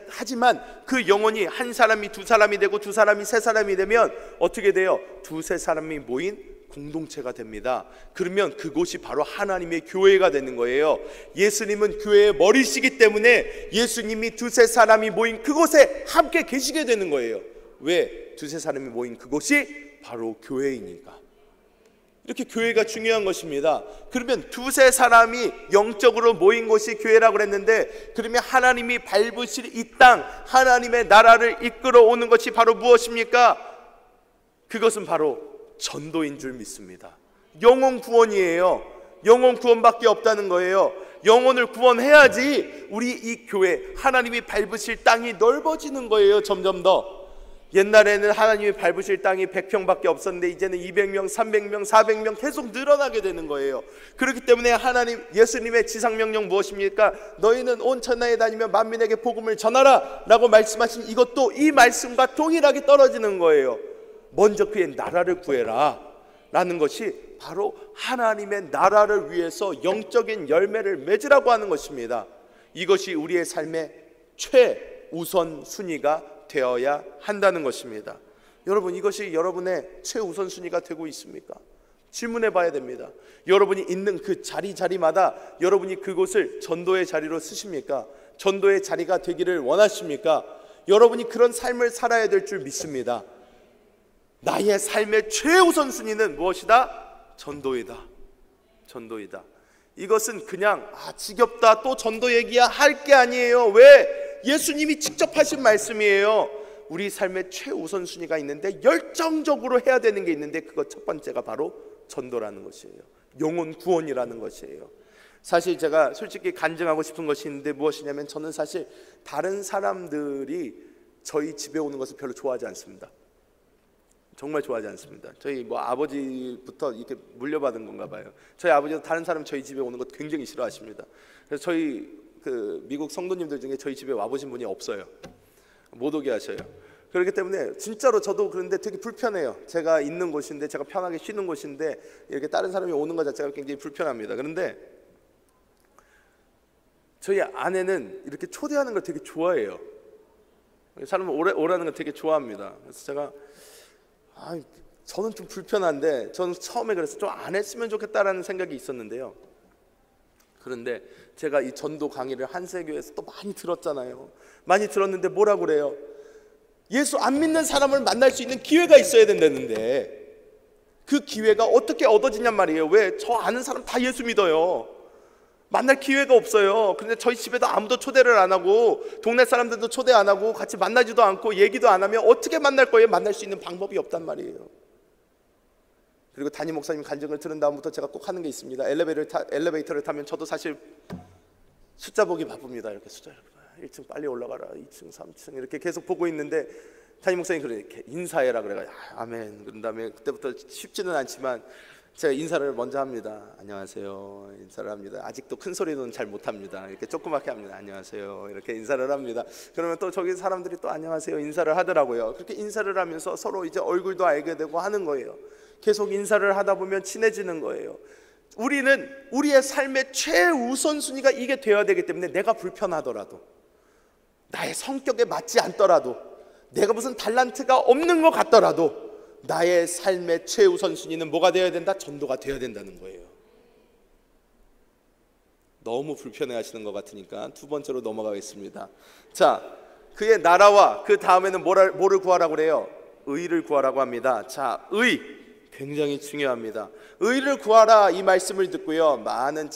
하지만 그 영혼이 한 사람이 두 사람이 되고 두 사람이 세 사람이 되면 어떻게 돼요? 두세 사람이 모인 공동체가 됩니다. 그러면 그곳이 바로 하나님의 교회가 되는 거예요. 예수님은 교회의 머리시기 때문에 예수님이 두세 사람이 모인 그곳에 함께 계시게 되는 거예요. 왜? 두세 사람이 모인 그곳이 바로 교회이니까. 이렇게 교회가 중요한 것입니다. 그러면 두세 사람이 영적으로 모인 곳이 교회라고 그랬는데, 그러면 하나님이 밟으실 이 땅, 하나님의 나라를 이끌어 오는 것이 바로 무엇입니까? 그것은 바로 전도인 줄 믿습니다. 영혼 구원이에요. 영혼 구원밖에 없다는 거예요. 영혼을 구원해야지 우리 이 교회, 하나님이 밟으실 땅이 넓어지는 거예요. 점점 더. 옛날에는 하나님이 밟으실 땅이 100평밖에 없었는데 이제는 200명, 300명, 400명 계속 늘어나게 되는 거예요. 그렇기 때문에 예수님의 지상명령 무엇입니까? 너희는 온 천하에 다니며 만민에게 복음을 전하라 라고 말씀하신 이것도 이 말씀과 동일하게 떨어지는 거예요. 먼저 그의 나라를 구해라 라는 것이 바로 하나님의 나라를 위해서 영적인 열매를 맺으라고 하는 것입니다. 이것이 우리의 삶의 최우선 순위가 되어야 한다는 것입니다. 여러분, 이것이 여러분의 최우선 순위가 되고 있습니까? 질문해 봐야 됩니다. 여러분이 있는 그 자리마다 여러분이 그곳을 전도의 자리로 쓰십니까? 전도의 자리가 되기를 원하십니까? 여러분이 그런 삶을 살아야 될 줄 믿습니다. 나의 삶의 최우선 순위는 무엇이다? 전도이다. 전도이다. 이것은 그냥 지겹다, 또 전도 얘기야 할 게 아니에요. 왜? 예수님이 직접 하신 말씀이에요. 우리 삶의 최우선 순위가 있는데 열정적으로 해야 되는 게 있는데 그것 첫 번째가 바로 전도라는 것이에요. 영혼 구원이라는 것이에요. 사실 제가 솔직히 간증하고 싶은 것이 있는데 무엇이냐면, 저는 사실 다른 사람들이 저희 집에 오는 것을 별로 좋아하지 않습니다. 정말 좋아하지 않습니다. 저희 아버지부터 이렇게 물려받은 건가 봐요. 저희 아버지도 다른 사람 저희 집에 오는 것 굉장히 싫어하십니다. 그래서 저희 미국 성도님들 중에 저희 집에 와보신 분이 없어요. 못 오게 하셔요. 그렇기 때문에 진짜로 저도 그런데 되게 불편해요. 제가 있는 곳인데, 제가 편하게 쉬는 곳인데 이렇게 다른 사람이 오는 것 자체가 굉장히 불편합니다. 그런데 저희 아내는 이렇게 초대하는 걸 되게 좋아해요. 사람을 오라는 걸 되게 좋아합니다. 그래서 제가 저는 좀 불편한데, 저는 처음에 그래서 좀 안 했으면 좋겠다라는 생각이 있었는데요. 그런데 제가 이 전도 강의를 한세교에서 또 많이 들었잖아요. 많이 들었는데 뭐라고 그래요? 예수 안 믿는 사람을 만날 수 있는 기회가 있어야 된다는데 그 기회가 어떻게 얻어지냔 말이에요. 왜? 저 아는 사람 다 예수 믿어요. 만날 기회가 없어요. 근데 저희 집에도 아무도 초대를 안 하고, 동네 사람들도 초대 안 하고, 같이 만나지도 않고 얘기도 안 하면 어떻게 만날 거예요? 만날 수 있는 방법이 없단 말이에요. 그리고 담임 목사님 간증을 들은 다음부터 제가 꼭 하는 게 있습니다. 엘리베이터를 타면 저도 사실 숫자 보기 바쁩니다. 이렇게 숫자 1층 빨리 올라가라, 2층 3층 이렇게 계속 보고 있는데 담임 목사님 이렇게 인사해라 그래가지고 아멘. 그런 다음에 그때부터 쉽지는 않지만 제가 인사를 먼저 합니다. 안녕하세요. 인사를 합니다. 아직도 큰 소리는 잘 못합니다. 이렇게 조그맣게 합니다. 안녕하세요. 이렇게 인사를 합니다. 그러면 또 저기 사람들이 또 안녕하세요 인사를 하더라고요. 그렇게 인사를 하면서 서로 이제 얼굴도 알게 되고 하는 거예요. 계속 인사를 하다 보면 친해지는 거예요. 우리는 우리의 삶의 최우선순위가 이게 되어야 되기 때문에, 내가 불편하더라도, 나의 성격에 맞지 않더라도, 내가 무슨 달란트가 없는 것 같더라도 나의 삶의 최우선순위는 뭐가 되어야 된다? 전도가 되어야 된다는 거예요. 너무 불편해 하시는 것 같으니까 두 번째로 넘어가겠습니다. 자, 그의 나라와 그 다음에는 뭐를 구하라고 그래요? 의를 구하라고 합니다. 자, 의 굉장히 중요합니다. 의를 구하라 이 말씀을 듣고요, 많은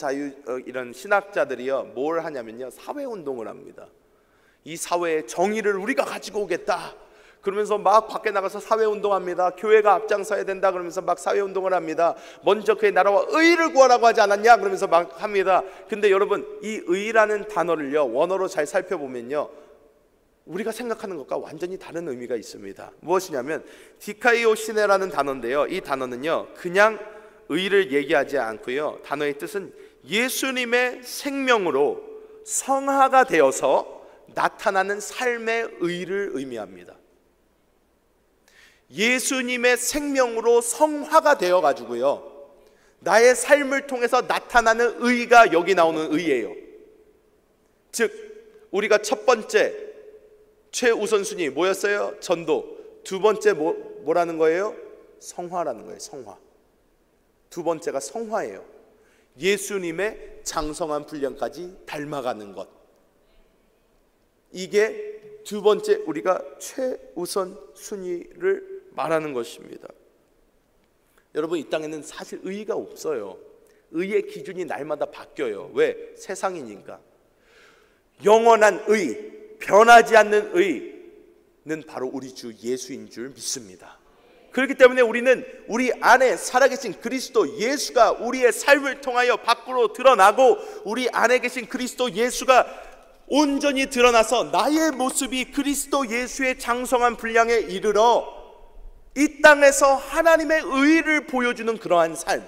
이런 신학자들이요 뭘 하냐면요, 사회운동을 합니다. 이 사회의 정의를 우리가 가지고 오겠다 그러면서 막 밖에 나가서 사회운동합니다. 교회가 앞장서야 된다 그러면서 막 사회운동을 합니다. 먼저 그의 나라와 의를 구하라고 하지 않았냐 그러면서 막 합니다. 근데 여러분, 이 의라는 단어를요 원어로 잘 살펴보면요, 우리가 생각하는 것과 완전히 다른 의미가 있습니다. 무엇이냐면 디카이오시네라는 단어인데요, 이 단어는요 그냥 의를 얘기하지 않고요, 단어의 뜻은 예수님의 생명으로 성화가 되어서 나타나는 삶의 의를 의미합니다. 예수님의 생명으로 성화가 되어 가지고요, 나의 삶을 통해서 나타나는 의가 여기 나오는 의예요. 즉 우리가 첫 번째 최우선순위 뭐였어요? 전도. 두 번째 뭐라는 거예요? 성화라는 거예요. 성화. 두 번째가 성화예요. 예수님의 장성한 분량까지 닮아가는 것. 이게 두 번째 우리가 최우선순위를 말하는 것입니다. 여러분, 이 땅에는 사실 의의가 없어요. 의의 기준이 날마다 바뀌어요. 왜? 세상이니까. 영원한 의, 변하지 않는 의는 바로 우리 주 예수인 줄 믿습니다. 그렇기 때문에 우리는 우리 안에 살아계신 그리스도 예수가 우리의 삶을 통하여 밖으로 드러나고, 우리 안에 계신 그리스도 예수가 온전히 드러나서 나의 모습이 그리스도 예수의 장성한 분량에 이르러 이 땅에서 하나님의 의를 보여주는 그러한 삶,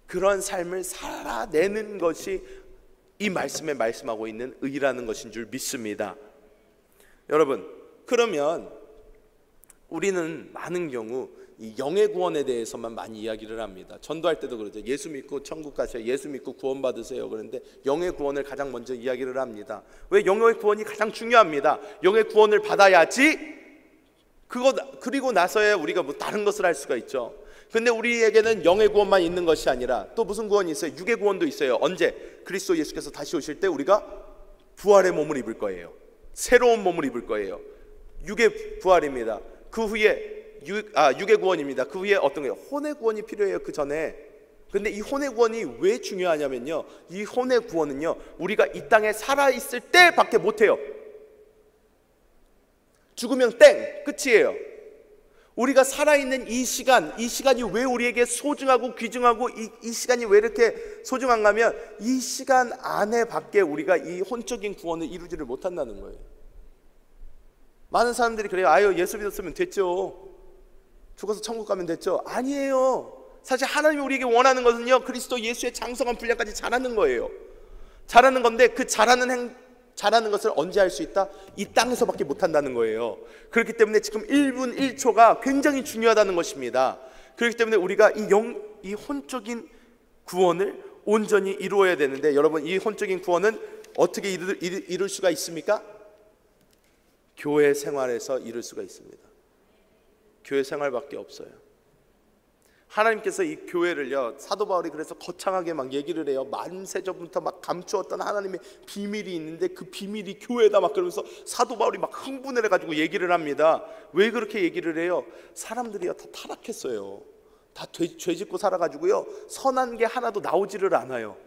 그런 삶을 살아내는 것이 이 말씀에 말씀하고 있는 의라는 것인 줄 믿습니다. 여러분, 그러면 우리는 많은 경우 이 영의 구원에 대해서만 많이 이야기를 합니다. 전도할 때도 그러죠. 예수 믿고 천국 가세요. 예수 믿고 구원 받으세요. 그런데 영의 구원을 가장 먼저 이야기를 합니다. 왜? 영의 구원이 가장 중요합니다. 영의 구원을 받아야지 그리고 나서야 우리가 뭐 다른 것을 할 수가 있죠. 근데 우리에게는 영의 구원만 있는 것이 아니라 또 무슨 구원이 있어요? 육의 구원도 있어요. 언제? 그리스도 예수께서 다시 오실 때 우리가 부활의 몸을 입을 거예요. 새로운 몸을 입을 거예요. 육의 부활입니다. 그 후에 육의 구원입니다. 그 후에 어떤 거예요? 혼의 구원이 필요해요. 그 전에. 근데 이 혼의 구원이 왜 중요하냐면요, 이 혼의 구원은요, 우리가 이 땅에 살아있을 때밖에 못해요. 죽으면 땡! 끝이에요. 우리가 살아있는 이 시간이 왜 우리에게 소중하고 귀중하고 이 시간이 왜 이렇게 소중한가 하면 이 시간 안에 밖에 우리가 이 혼적인 구원을 이루지를 못한다는 거예요. 많은 사람들이 그래요. 아유, 예수 믿었으면 됐죠. 죽어서 천국 가면 됐죠. 아니에요. 사실 하나님이 우리에게 원하는 것은요, 그리스도 예수의 장성한 분량까지 자라는 거예요. 자라는 건데 그 자라는 것을 언제 할 수 있다? 이 땅에서밖에 못한다는 거예요. 그렇기 때문에 지금 1분 1초가 굉장히 중요하다는 것입니다. 그렇기 때문에 우리가 이 혼적인 구원을 온전히 이루어야 되는데, 여러분, 이 혼적인 구원은 어떻게 이룰 수가 있습니까? 교회 생활에서 이룰 수가 있습니다. 교회 생활밖에 없어요. 하나님께서 이 교회를요, 사도 바울이 그래서 거창하게 막 얘기를 해요. 만세전부터 막 감추었던 하나님의 비밀이 있는데 그 비밀이 교회다 막 그러면서 사도 바울이 막 흥분을 해가지고 얘기를 합니다. 왜 그렇게 얘기를 해요? 사람들이요 다 타락했어요. 다 죄짓고 살아가지고요, 선한 게 하나도 나오지를 않아요.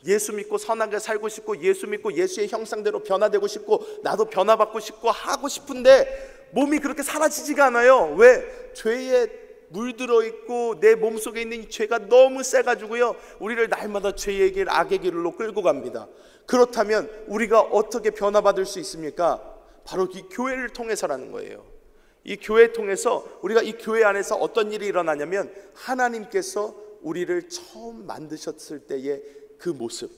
예수 믿고 선하게 살고 싶고, 예수 믿고 예수의 형상대로 변화되고 싶고, 나도 변화받고 싶고 하고 싶은데 몸이 그렇게 사라지지가 않아요. 왜? 죄에 물들어 있고 내 몸속에 있는 죄가 너무 세가지고요, 우리를 날마다 죄의 길, 악의 길로 끌고 갑니다. 그렇다면 우리가 어떻게 변화받을 수 있습니까? 바로 이 교회를 통해서라는 거예요. 이 교회 통해서 우리가 이 교회 안에서 어떤 일이 일어나냐면, 하나님께서 우리를 처음 만드셨을 때의 그 모습,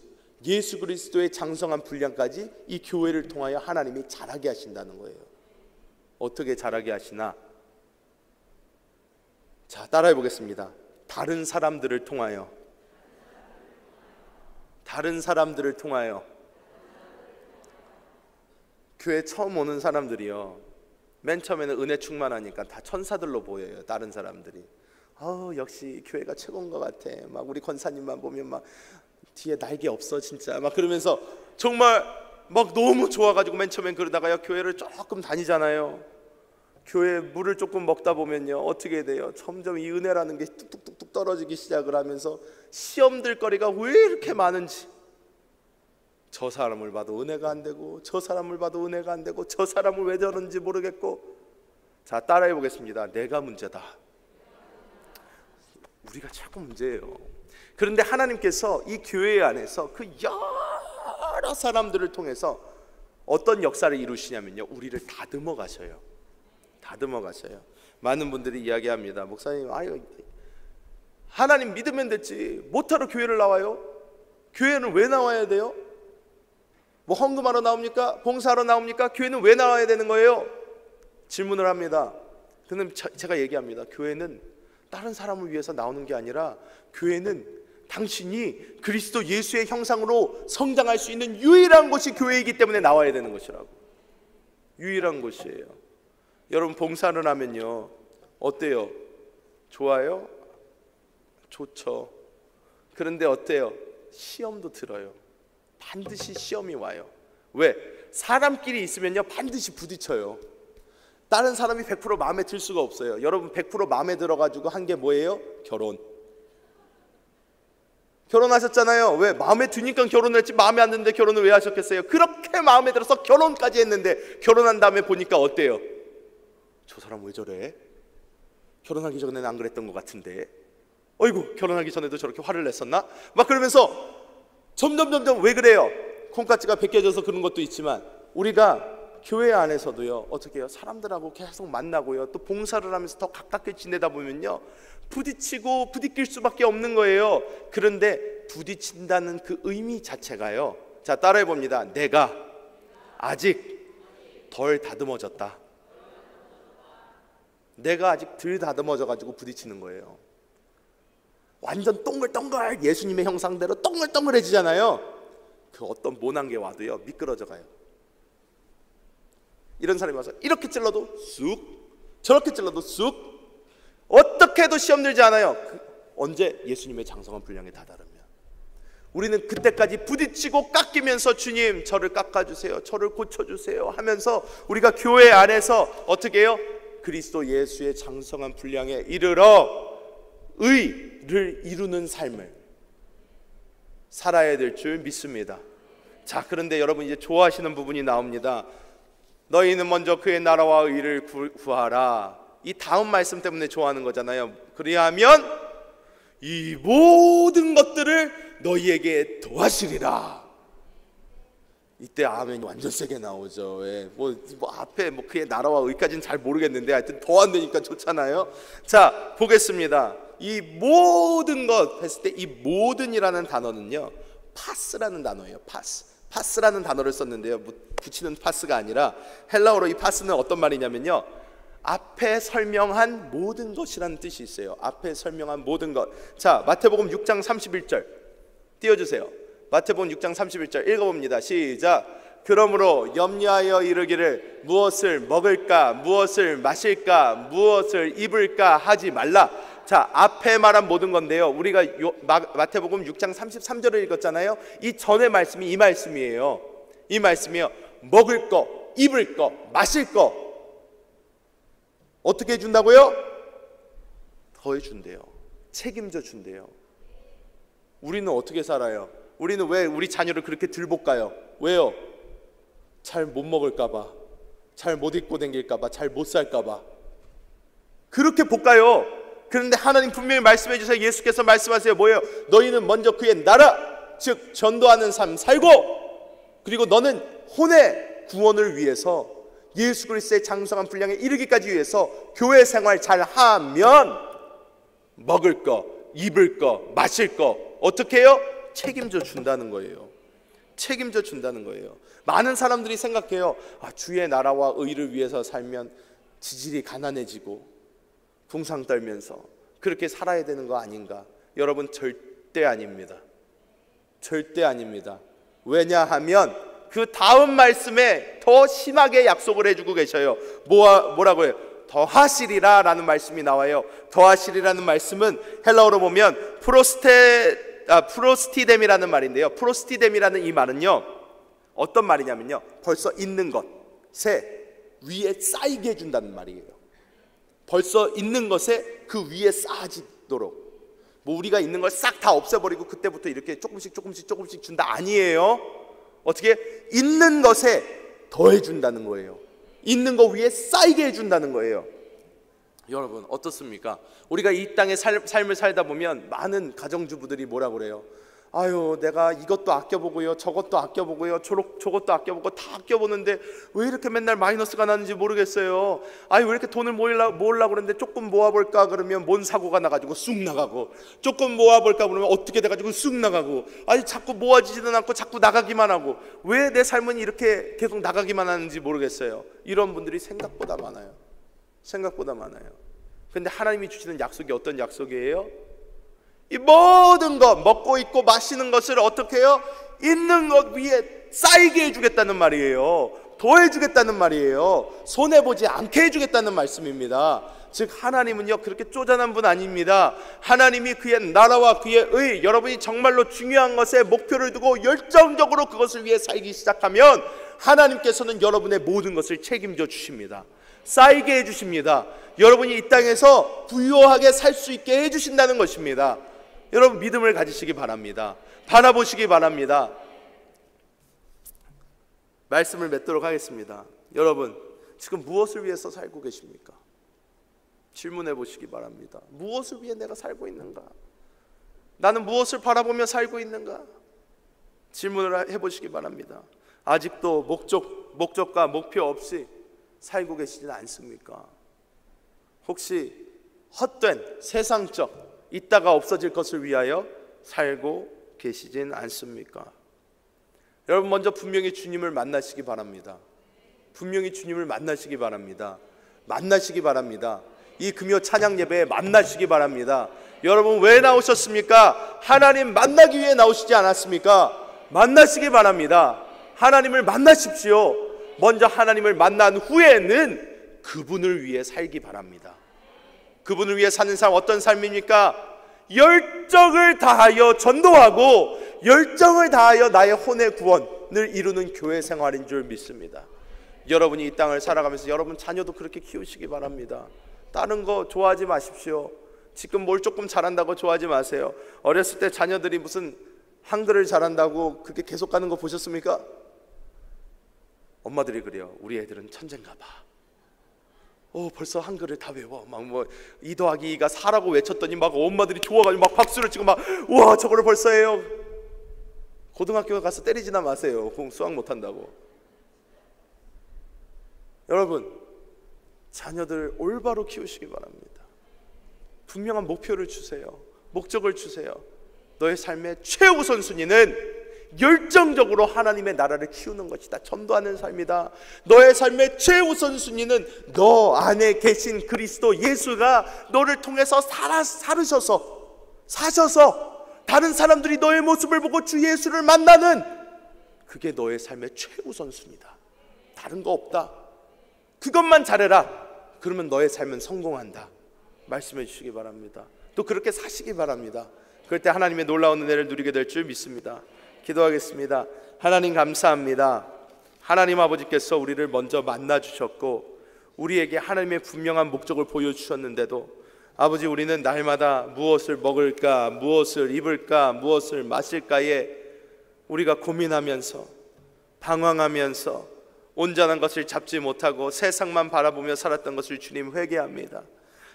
예수 그리스도의 장성한 분량까지 이 교회를 통하여 하나님이 자라게 하신다는 거예요. 어떻게 자라게 하시나? 자, 따라해 보겠습니다. 다른 사람들을 통하여 교회 처음 오는 사람들이요, 맨 처음에는 은혜 충만하니까 다 천사들로 보여요. 다른 사람들이 역시 교회가 최고인 것 같아. 막 우리 권사님만 보면 막 뒤에 날개 없어 진짜 막 그러면서 정말 막 너무 좋아가지고 맨 처음엔 그러다가요, 교회를 조금 다니잖아요. 교회 물을 조금 먹다 보면요, 어떻게 돼요? 점점 이 은혜라는 게 뚝뚝뚝뚝 떨어지기 시작을 하면서 시험들 거리가 왜 이렇게 많은지, 저 사람을 봐도 은혜가 안 되고 저 사람을 봐도 은혜가 안 되고 저 사람을 왜 저런지 모르겠고. 자, 따라해 보겠습니다. 내가 문제다. 우리가 자꾸 문제예요. 그런데 하나님께서 이 교회 안에서 그 여러 사람들을 통해서 어떤 역사를 이루시냐면요, 우리를 다듬어 가셔요. 많은 분들이 이야기합니다. 목사님, 하나님 믿으면 됐지 못하러 교회를 나와요? 교회는 왜 나와야 돼요? 뭐 헌금하러 나옵니까? 봉사하러 나옵니까? 교회는 왜 나와야 되는 거예요? 질문을 합니다. 그럼 제가 얘기합니다. 교회는 다른 사람을 위해서 나오는 게 아니라, 교회는 당신이 그리스도 예수의 형상으로 성장할 수 있는 유일한 곳이 교회이기 때문에 나와야 되는 것이라고. 유일한 곳이에요. 여러분, 봉사를 하면요 어때요? 좋아요? 좋죠. 그런데 어때요? 시험도 들어요. 반드시 시험이 와요. 왜? 사람끼리 있으면요 반드시 부딪혀요. 다른 사람이 100% 마음에 들 수가 없어요. 여러분, 100% 마음에 들어가지고 한 게 뭐예요? 결혼하셨잖아요. 왜? 마음에 드니까 결혼을 했지, 마음에 안 드는데 결혼을 왜 하셨겠어요? 그렇게 마음에 들어서 결혼까지 했는데, 결혼한 다음에 보니까 어때요? 저 사람 왜 저래? 결혼하기 전에는 안 그랬던 것 같은데, 어이구, 결혼하기 전에도 저렇게 화를 냈었나? 막 그러면서 점점 왜 그래요? 콩깍지가 벗겨져서 그런 것도 있지만 우리가 교회 안에서도요, 어떻게 해요? 사람들하고 계속 만나고요, 또 봉사를 하면서 더 가깝게 지내다 보면요, 부딪히고 부딪힐 수밖에 없는 거예요. 그런데 부딪힌다는 그 의미 자체가요, 자, 따라해 봅니다. 내가 아직 덜 다듬어졌다. 내가 아직 덜 다듬어져 가지고 부딪히는 거예요. 완전 동글동글 예수님의 형상대로 동글동글해지잖아요. 그 어떤 모난 게 와도요, 미끄러져 가요. 이런 사람이 와서 이렇게 찔러도 쑥, 저렇게 찔러도 쑥, 어떻게 해도 시험 들지 않아요. 언제? 예수님의 장성한 분량에 다다르면. 우리는 그때까지 부딪히고 깎이면서 주님 저를 깎아주세요, 저를 고쳐주세요 하면서 우리가 교회 안에서 어떻게 해요? 그리스도 예수의 장성한 분량에 이르러 의를 이루는 삶을 살아야 될 줄 믿습니다. 자, 그런데 여러분 이제 좋아하시는 부분이 나옵니다. 너희는 먼저 그의 나라와 의를 구하라. 이 다음 말씀 때문에 좋아하는 거잖아요. 그리하면 이 모든 것들을 너희에게 더하시리라. 이때 아멘이 완전 세게 나오죠. 예, 뭐 앞에 그의 나라와 의까지는 잘 모르겠는데 하여튼 더 안 되니까 좋잖아요. 자, 보겠습니다. 이 모든 것 했을 때 이 모든이라는 단어는요, 파스라는 단어예요. 파스라는 단어를 썼는데요, 뭐 붙이는 파스가 아니라 헬라어로 이 파스는 어떤 말이냐면요, 앞에 설명한 모든 것이라는 뜻이 있어요. 앞에 설명한 모든 것. 자, 마태복음 6장 31절 띄워주세요. 마태복음 6장 31절 읽어봅니다. 시작. 그러므로 염려하여 이르기를 무엇을 먹을까, 무엇을 마실까, 무엇을 입을까 하지 말라. 자, 앞에 말한 모든 건데요, 우리가 마태복음 6장 33절을 읽었잖아요. 이 전의 말씀이 이 말씀이에요. 이 말씀이요, 먹을 거, 입을 거, 마실 거 어떻게 해준다고요? 더해 준대요. 책임져 준대요. 우리는 어떻게 살아요? 우리는 왜 우리 자녀를 그렇게 들볶아요? 왜요? 잘 못 먹을까 봐, 잘 못 입고 다닐까 봐, 잘 못 살까 봐 그렇게 볶아요. 그런데 하나님 분명히 말씀해 주세요. 예수께서 말씀하세요. 뭐예요? 너희는 먼저 그의 나라, 즉 전도하는 삶 살고, 그리고 너는 혼의 구원을 위해서 예수 그리스도의 장성한 분량에 이르기까지 위해서 교회 생활 잘 하면 먹을 거, 입을 거, 마실 거 어떻게 해요? 책임져 준다는 거예요. 책임져 준다는 거예요. 많은 사람들이 생각해요. 주의 나라와 의를 위해서 살면 지질이 가난해지고 궁상 떨면서 그렇게 살아야 되는 거 아닌가? 여러분, 절대 아닙니다. 절대 아닙니다. 왜냐하면 그 다음 말씀에 더 심하게 약속을 해주고 계셔요. 뭐라고 해요? 더하시리라 라는 말씀이 나와요. 더하시리라는 말씀은 헬라어로 보면 프로스티뎀이라는 말인데요, 프로스티뎀이라는 이 말은요, 어떤 말이냐면요, 벌써 있는 것에 위에 쌓이게 해준다는 말이에요. 벌써 있는 것에 그 위에 쌓아지도록. 뭐 우리가 있는 걸 싹 다 없애버리고 그때부터 이렇게 조금씩 준다 아니에요. 어떻게? 있는 것에 더해준다는 거예요. 있는 거 위에 쌓이게 해준다는 거예요. 여러분 어떻습니까? 우리가 이 땅의 삶을 살다 보면 많은 가정주부들이 뭐라고 그래요? 아유, 내가 이것도 아껴보고요, 저것도 아껴보고요, 저것도 아껴보고 다 아껴보는데 왜 이렇게 맨날 마이너스가 나는지 모르겠어요. 아유, 왜 이렇게 돈을 모으려고 그러는데 조금 모아볼까 그러면 뭔 사고가 나가지고 쑥 나가고, 조금 모아볼까 그러면 어떻게 돼가지고 쑥 나가고, 아니 자꾸 모아지지는 않고 자꾸 나가기만 하고, 왜 내 삶은 이렇게 계속 나가기만 하는지 모르겠어요. 이런 분들이 생각보다 많아요. 생각보다 많아요. 근데 하나님이 주시는 약속이 어떤 약속이에요? 이 모든 것, 먹고 입고 마시는 것을 어떻게 해요? 있는 것 위에 쌓이게 해주겠다는 말이에요. 더해주겠다는 말이에요. 손해보지 않게 해주겠다는 말씀입니다. 즉 하나님은요, 그렇게 쪼잔한 분 아닙니다. 하나님이 그의 나라와 그의 의, 여러분이 정말로 중요한 것에 목표를 두고 열정적으로 그것을 위해 살기 시작하면 하나님께서는 여러분의 모든 것을 책임져 주십니다. 쌓이게 해주십니다. 여러분이 이 땅에서 부유하게 살 수 있게 해주신다는 것입니다. 여러분 믿음을 가지시기 바랍니다. 바라보시기 바랍니다. 말씀을 맺도록 하겠습니다. 여러분 지금 무엇을 위해서 살고 계십니까? 질문해 보시기 바랍니다. 무엇을 위해 내가 살고 있는가? 나는 무엇을 바라보며 살고 있는가? 질문을 해보시기 바랍니다. 아직도 목적과 목표 없이 살고 계시진 않습니까? 혹시 헛된 세상적 있다가 없어질 것을 위하여 살고 계시진 않습니까? 여러분, 먼저 분명히 주님을 만나시기 바랍니다. 분명히 주님을 만나시기 바랍니다. 만나시기 바랍니다. 이 금요 찬양 예배에 만나시기 바랍니다. 여러분, 왜 나오셨습니까? 하나님 만나기 위해 나오시지 않았습니까? 만나시기 바랍니다. 하나님을 만나십시오. 먼저 하나님을 만난 후에는 그분을 위해 살기 바랍니다. 그분을 위해 사는 삶, 어떤 삶입니까? 열정을 다하여 전도하고 열정을 다하여 나의 혼의 구원을 이루는 교회 생활인 줄 믿습니다. 여러분이 이 땅을 살아가면서 여러분 자녀도 그렇게 키우시기 바랍니다. 다른 거 좋아하지 마십시오. 지금 뭘 조금 잘한다고 좋아하지 마세요. 어렸을 때 자녀들이 무슨 한글을 잘한다고 그렇게 계속 가는 거 보셨습니까? 엄마들이 그래요. 우리 애들은 천재인가 봐. 벌써 한글을 다 외워. 막 2 더하기 2가 4라고 외쳤더니 막 엄마들이 좋아가지고 막 박수를 치고 막 우와 저거를 벌써 해요. 고등학교 가서 때리지나 마세요. 수학 못한다고. 여러분, 자녀들 올바로 키우시기 바랍니다. 분명한 목표를 주세요. 목적을 주세요. 너의 삶의 최우선 순위는 열정적으로 하나님의 나라를 키우는 것이다. 전도하는 삶이다. 너의 삶의 최우선 순위는 너 안에 계신 그리스도 예수가 너를 통해서 사셔서 다른 사람들이 너의 모습을 보고 주 예수를 만나는, 그게 너의 삶의 최우선 순위다. 다른 거 없다. 그것만 잘해라. 그러면 너의 삶은 성공한다. 말씀해 주시기 바랍니다. 또 그렇게 사시기 바랍니다. 그럴 때 하나님의 놀라운 은혜를 누리게 될 줄 믿습니다. 기도하겠습니다. 하나님 감사합니다. 하나님 아버지께서 우리를 먼저 만나 주셨고 우리에게 하나님의 분명한 목적을 보여주셨는데도 아버지, 우리는 날마다 무엇을 먹을까, 무엇을 입을까, 무엇을 마실까에 우리가 고민하면서 방황하면서 온전한 것을 잡지 못하고 세상만 바라보며 살았던 것을 주님 회개합니다.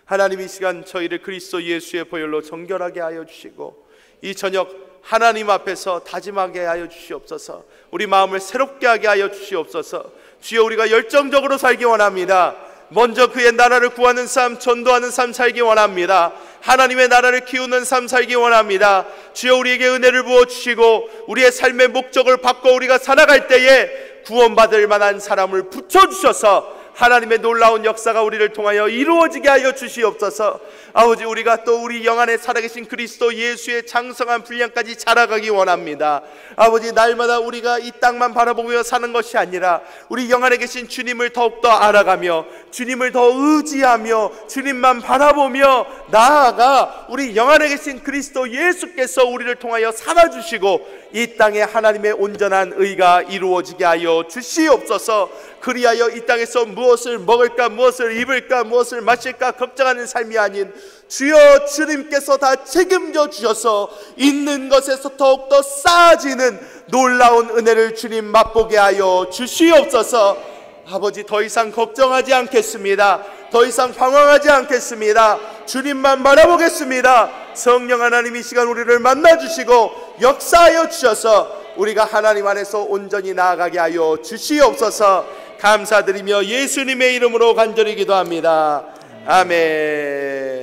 하나님, 이 시간 저희를 그리스도 예수의 보혈로 정결하게 하여 주시고 이 저녁 하나님 앞에서 다짐하게 하여 주시옵소서. 우리 마음을 새롭게 하게 하여 주시옵소서. 주여, 우리가 열정적으로 살기 원합니다. 먼저 그의 나라를 구하는 삶, 전도하는 삶 살기 원합니다. 하나님의 나라를 키우는 삶 살기 원합니다. 주여, 우리에게 은혜를 부어주시고 우리의 삶의 목적을 바꿔 우리가 살아갈 때에 구원받을 만한 사람을 붙여주셔서 하나님의 놀라운 역사가 우리를 통하여 이루어지게 하여 주시옵소서. 아버지, 우리가 또 우리 영 안에 살아계신 그리스도 예수의 장성한 분량까지 자라가기 원합니다. 아버지, 날마다 우리가 이 땅만 바라보며 사는 것이 아니라 우리 영 안에 계신 주님을 더욱더 알아가며 주님을 더 의지하며 주님만 바라보며 나아가 우리 영 안에 계신 그리스도 예수께서 우리를 통하여 살아주시고 이 땅에 하나님의 온전한 의가 이루어지게 하여 주시옵소서. 그리하여 이 땅에서 무엇을 먹을까, 무엇을 입을까, 무엇을 마실까 걱정하는 삶이 아닌 주여, 주님께서 다 책임져 주셔서 있는 것에서 더욱더 쌓아지는 놀라운 은혜를 주님 맛보게 하여 주시옵소서. 아버지, 더 이상 걱정하지 않겠습니다. 더 이상 방황하지 않겠습니다. 주님만 바라보겠습니다. 성령 하나님, 이 시간 우리를 만나주시고 역사하여 주셔서 우리가 하나님 안에서 온전히 나아가게 하여 주시옵소서. 감사드리며 예수님의 이름으로 간절히 기도합니다. 아멘.